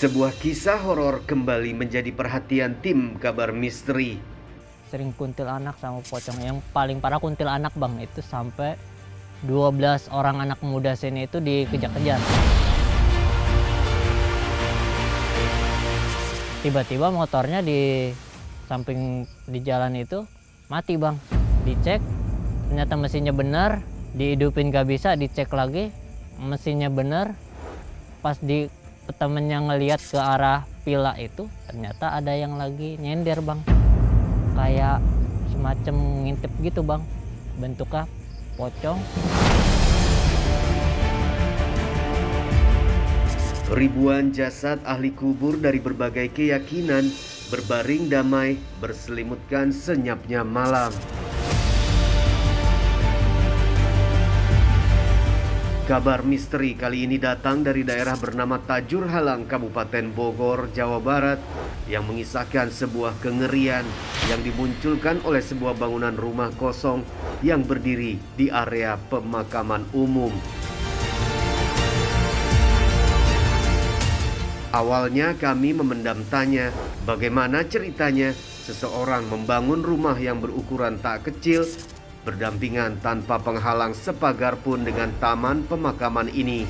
Sebuah kisah horor kembali menjadi perhatian tim Kabar Misteri. Sering kuntilanak sama pocong. Yang paling parah kuntilanak bang, itu sampai 12 orang anak muda sini itu dikejar-kejar. Tiba-tiba motornya di samping di jalan itu mati bang. Dicek, ternyata mesinnya benar, dihidupin gak bisa, dicek lagi, mesinnya benar. Pas di temennya ngelihat ke arah pila itu, ternyata ada yang lagi nyender bang. Kayak semacam ngintip gitu bang, bentuknya pocong. Ribuan jasad ahli kubur dari berbagai keyakinan berbaring damai berselimutkan senyapnya malam. Kabar Misteri kali ini datang dari daerah bernama Tajur Halang, Kabupaten Bogor, Jawa Barat, yang mengisahkan sebuah kengerian yang dimunculkan oleh sebuah bangunan rumah kosong yang berdiri di area pemakaman umum. Awalnya kami memendam tanya, bagaimana ceritanya seseorang membangun rumah yang berukuran tak kecil berdampingan tanpa penghalang sepagar pun dengan taman pemakaman ini.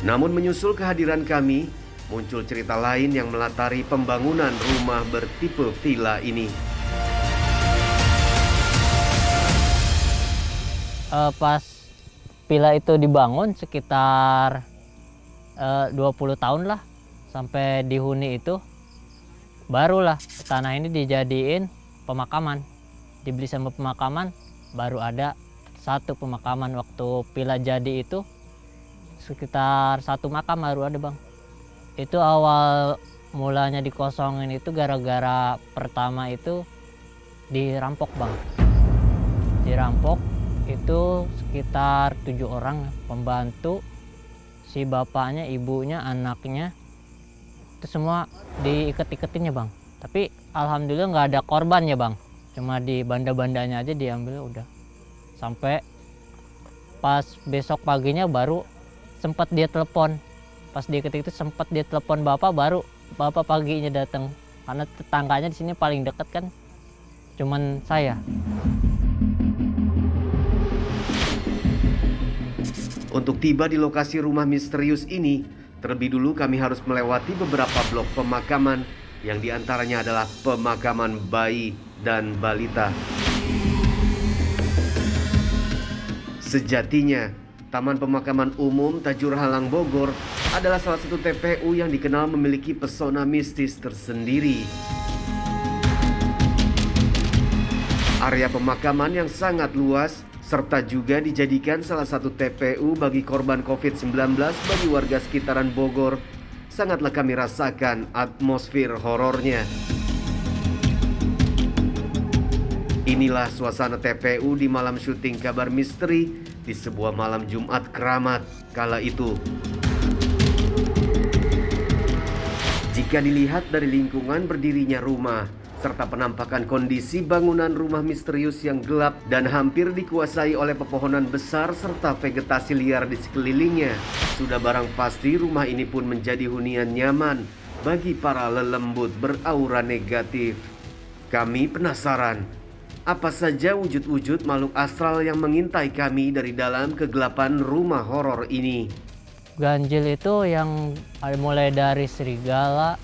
Namun menyusul kehadiran kami, muncul cerita lain yang melatari pembangunan rumah bertipe villa ini. Pas villa itu dibangun sekitar 20 tahun lah, sampai dihuni itu, barulah tanah ini dijadiin pemakaman. Dibeli sama pemakaman, baru ada satu pemakaman. Waktu villa jadi itu sekitar 1 makam baru ada bang. Itu awal mulanya dikosongin itu gara-gara pertama itu dirampok bang. Dirampok itu sekitar 7 orang, pembantu, si bapaknya, ibunya, anaknya, itu semua diiket-iketinnya bang. Tapi alhamdulillah nggak ada korban ya bang, cuma di banda-bandanya aja diambil udah. Sampai pas besok paginya baru sempat dia telepon, pas diiket itu sempat dia telepon bapak, baru bapak paginya datang, karena tetangganya di sini paling dekat kan cuman saya. Untuk tiba di lokasi rumah misterius ini, terlebih dulu kami harus melewati beberapa blok pemakaman yang diantaranya adalah pemakaman bayi dan balita. Sejatinya, Taman Pemakaman Umum Tajur Halang Bogor adalah salah satu TPU yang dikenal memiliki pesona mistis tersendiri. Area pemakaman yang sangat luas serta juga dijadikan salah satu TPU bagi korban COVID-19 bagi warga sekitaran Bogor, sangatlah kami rasakan atmosfer horornya. Inilah suasana TPU di malam syuting Kabar Misteri di sebuah malam Jumat keramat kala itu. Jika dilihat dari lingkungan berdirinya rumah, serta penampakan kondisi bangunan rumah misterius yang gelap dan hampir dikuasai oleh pepohonan besar serta vegetasi liar di sekelilingnya, sudah barang pasti rumah ini pun menjadi hunian nyaman bagi para lelembut beraura negatif. Kami penasaran, apa saja wujud-wujud makhluk astral yang mengintai kami dari dalam kegelapan rumah horor ini. Ganjil itu yang mulai dari serigala,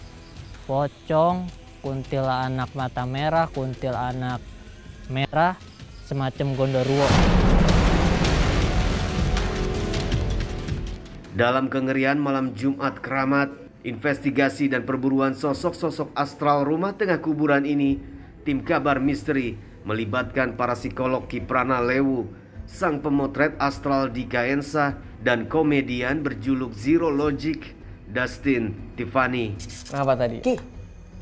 pocong, kuntilanak mata merah, kuntilanak merah, semacam gondoruo. Dalam kengerian malam Jumat keramat, investigasi dan perburuan sosok-sosok astral rumah tengah kuburan ini, tim Kabar Misteri melibatkan para psikolog Kiprana Lewu, sang pemotret astral Dika Ensa, dan komedian berjuluk Zero Logic, Dustin Tiffany. Kenapa tadi? Ki,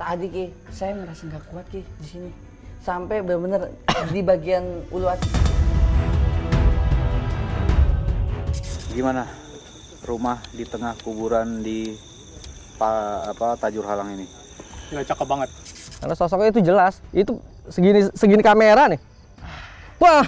tadi Ki, saya merasa nggak kuat Ki di sini. Sampai benar-benar di bagian ulu hati. Gimana rumah di tengah kuburan di Tajur Halang ini? Nggak cakep banget. Karena sosoknya itu jelas. Itu segini kamera nih. Wah.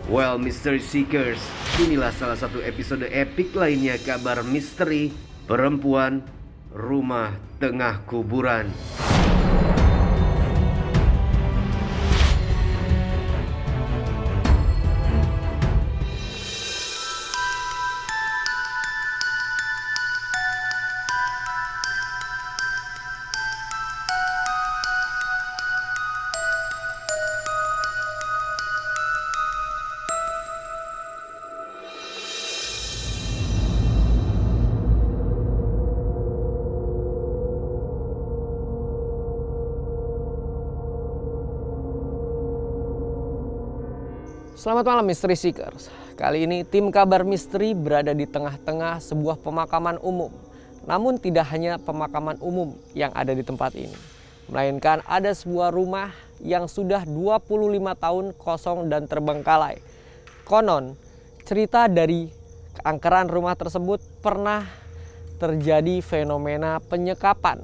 Well, Mystery Seekers, inilah salah satu episode epik lainnya kabar misteri perempuan rumah tengah kuburan. Selamat malam Mystery Seekers. Kali ini tim kabar misteri berada di tengah-tengah sebuah pemakaman umum. Namun tidak hanya pemakaman umum yang ada di tempat ini, melainkan ada sebuah rumah yang sudah 25 tahun kosong dan terbengkalai. Konon, cerita dari keangkeran rumah tersebut pernah terjadi fenomena penyekapan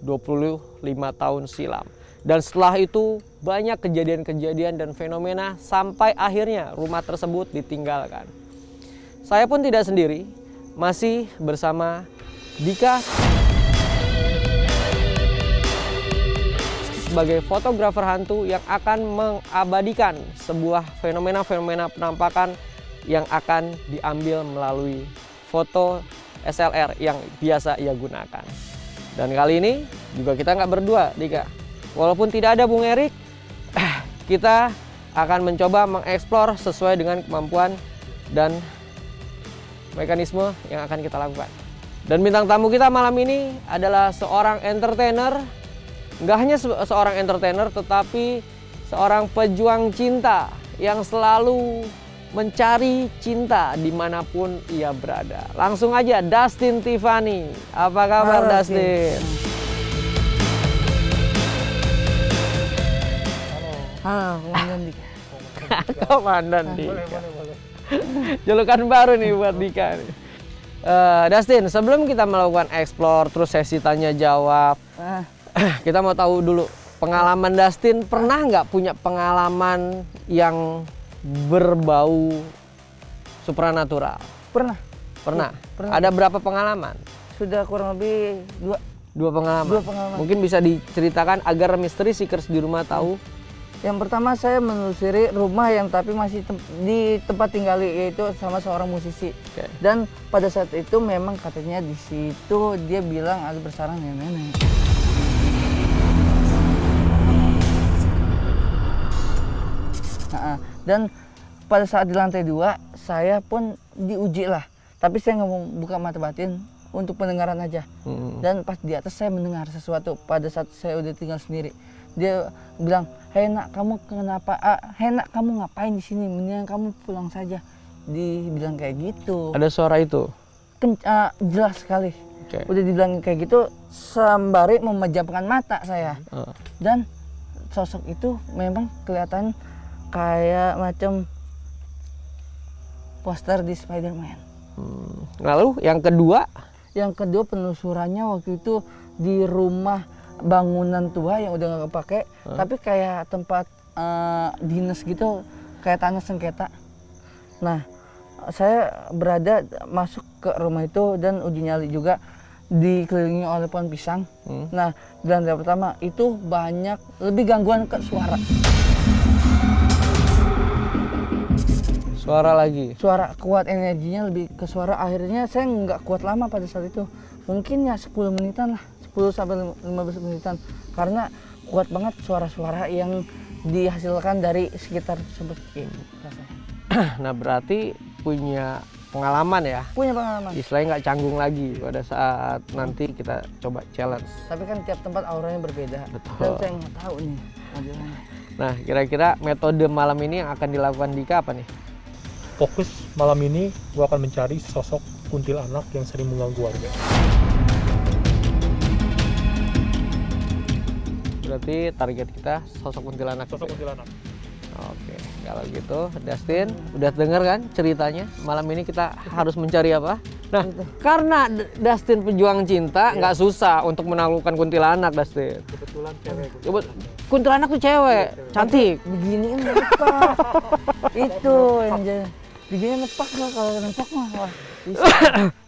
25 tahun silam. Dan setelah itu banyak kejadian-kejadian dan fenomena sampai akhirnya rumah tersebut ditinggalkan. Saya pun tidak sendiri, masih bersama Dika sebagai fotografer hantu yang akan mengabadikan sebuah fenomena-fenomena penampakan yang akan diambil melalui foto SLR yang biasa ia gunakan. Dan kali ini juga kita nggak berdua, Dika. Walaupun tidak ada Bung Erik, kita akan mencoba mengeksplor sesuai dengan kemampuan dan mekanisme yang akan kita lakukan. Dan bintang tamu kita malam ini adalah seorang entertainer. Nggak hanya seorang entertainer, tetapi seorang pejuang cinta yang selalu mencari cinta dimanapun ia berada. Langsung aja, Dustin Tiffany. Apa kabar, Dustin? Halo, Komandan Dika. Komandan Dika. Julukan baru nih buat Dika. Dustin, sebelum kita melakukan explore terus sesi tanya jawab, kita mau tahu dulu pengalaman Dustin. Pernah nggak punya pengalaman yang berbau supranatural? Pernah. Pernah. Pernah. Ada berapa pengalaman? Sudah kurang lebih Dua pengalaman. Dua pengalaman. Mungkin bisa diceritakan agar Mystery Seekers di rumah tahu. Yang pertama saya menelusuri rumah yang tapi masih di tempat tinggal, yaitu sama seorang musisi. Okay. Dan pada saat itu memang katanya di situ dia bilang ada bersarang nenek. Dan pada saat di lantai 2 saya pun diuji lah. Tapi saya nggak mau buka mata batin untuk pendengaran aja. Dan pas di atas saya mendengar sesuatu pada saat saya udah tinggal sendiri. Dia bilang, "Hei nak, kamu kenapa? Hei nak, kamu ngapain di sini? Mendingan kamu pulang saja." Dibilang kayak gitu. Ada suara itu? Jelas sekali. Okay. Udah dibilang kayak gitu, sembari memejamkan mata saya. Dan sosok itu memang kelihatan kayak macam poster di Spider-Man. Lalu yang kedua? Yang kedua penelusurannya waktu itu di rumah bangunan tua yang udah nggak kepake, tapi kayak tempat dinas gitu, kayak tanah sengketa. Nah, saya berada masuk ke rumah itu dan uji nyali juga, dikelilingi oleh pohon pisang. Nah, di lantai pertama itu banyak lebih gangguan ke suara. Suara lagi? Suara kuat, energinya lebih ke suara. Akhirnya saya nggak kuat lama pada saat itu. Mungkin ya 10 menitan lah. 10 sampai 15 menitan, karena kuat banget suara-suara yang dihasilkan dari sekitar tersebut. Nah, berarti punya pengalaman ya? Punya pengalaman. Istilahnya nggak canggung lagi pada saat nanti kita coba challenge. Tapi kan tiap tempat auranya berbeda. Betul. Dan saya nggak tahu nih modelnya. Nah, kira-kira metode malam ini yang akan dilakukan Dika apa nih? Fokus malam ini gue akan mencari sosok kuntilanak yang sering mengganggu warga. Berarti target kita sosok kuntilanak. Sosok kuntilanak. Oke, kalau gitu Dustin udah denger kan ceritanya? Malam ini kita harus mencari apa? Nah, karena Dustin pejuang cinta, nggak susah untuk menaklukkan kuntilanak, Dustin. Kebetulan cewek. Kuntilanak tuh cewek, cantik. Begini nepak. Itu yang jadi. Begini nepak lah, kalau nepak mah. Wah, bisa.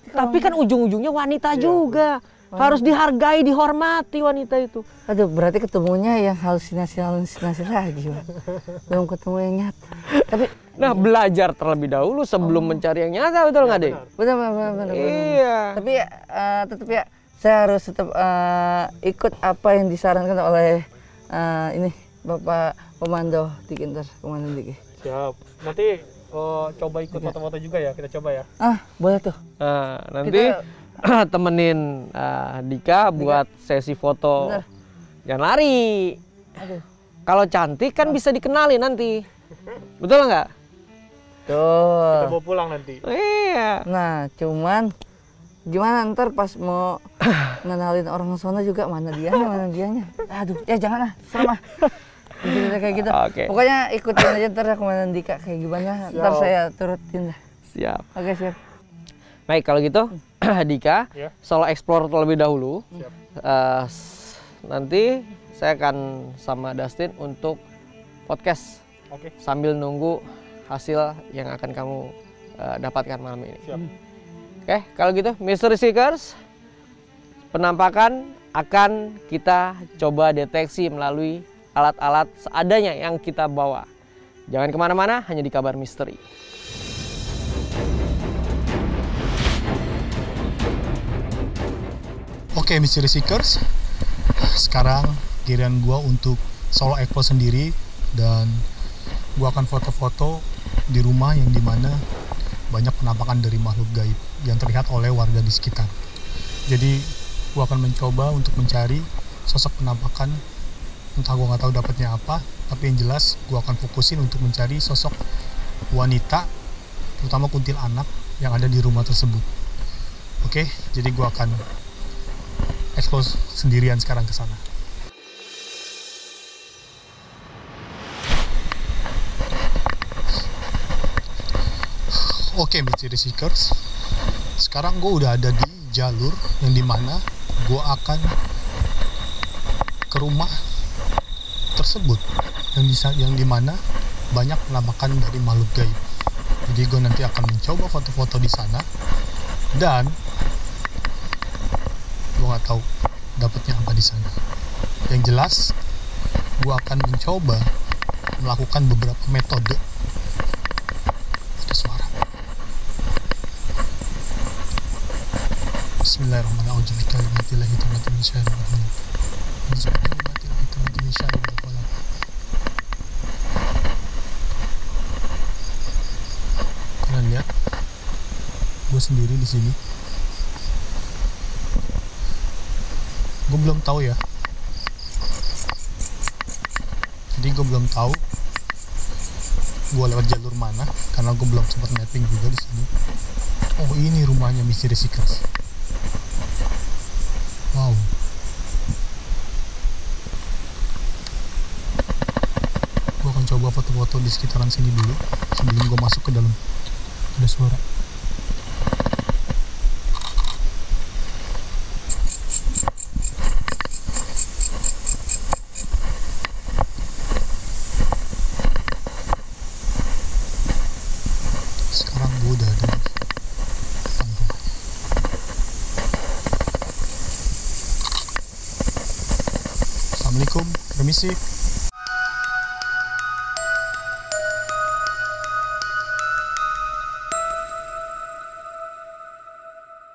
Tapi kan ujung-ujungnya wanita juga. Harus dihargai, dihormati wanita itu. Aduh, berarti ketemunya yang halusinasi lagi. Belum ketemu yang nyata. Tapi Nah, belajar terlebih dahulu sebelum mencari yang nyata, betul nggak, Dek? benar. Iya. Tapi tetap ya, saya harus tetap ikut apa yang disarankan oleh ini Bapak Komando Diki, Komandan Diki. Siap. Nanti coba ikut foto-foto juga ya, kita coba ya. Boleh tuh. Nah, nanti temenin Dika buat sesi foto. Bener. Jangan lari. Aduh. Kalau cantik kan bisa dikenali nanti. Betul nggak? Kita Tuh. bawa pulang nanti. Iya. Nah, cuman gimana ntar pas mau ngenalin orang sono juga mana dianya. Aduh, ya jangan lah, serem ah. Jadi kayak gitu. Oke. Pokoknya ikutin aja ntar Komandan Dika kayak gimana. Ntar saya turutin dah. Siap. Oke, siap. Baik, kalau gitu Dika, Ya. solo explore terlebih dahulu. Siap. Nanti saya akan sama Dustin untuk podcast Oke. sambil nunggu hasil yang akan kamu dapatkan malam ini. Siap. Oke, kalau gitu Mystery Seekers, penampakan akan kita coba deteksi melalui alat-alat seadanya yang kita bawa. Jangan kemana-mana, hanya di Kabar Misteri. Oke, Mystery Seekers, sekarang giliran gua untuk solo explore sendiri, dan gua akan foto-foto di rumah yang dimana banyak penampakan dari makhluk gaib yang terlihat oleh warga di sekitar. Jadi gua akan mencoba untuk mencari sosok penampakan, entah gua nggak tahu dapatnya apa, tapi yang jelas gua akan fokusin untuk mencari sosok wanita, terutama kuntilanak yang ada di rumah tersebut. Oke, jadi gua akan explore sendirian sekarang ke sana. Oke, Mystery Seekers, sekarang gue udah ada di jalur yang dimana gue akan ke rumah tersebut yang dimana banyak penampakan dari makhluk gaib. Jadi gue nanti akan mencoba foto-foto di sana, dan gue nggak tahu dapatnya apa di sana. Yang jelas gue akan mencoba melakukan beberapa metode. Ada suara. Kalian lihat, gue sendiri di sini. Gue belum tahu ya. Jadi gue belum tahu gue lewat jalur mana karena gue belum sempat mapping juga di sini. Oh, ini rumahnya Mystery Seekers. Wow. Gue akan coba foto-foto di sekitaran sini dulu sebelum gue masuk ke dalam. Ada suara. Sekarang gue udah ada di depan rumahnya. Assalamualaikum, permisi.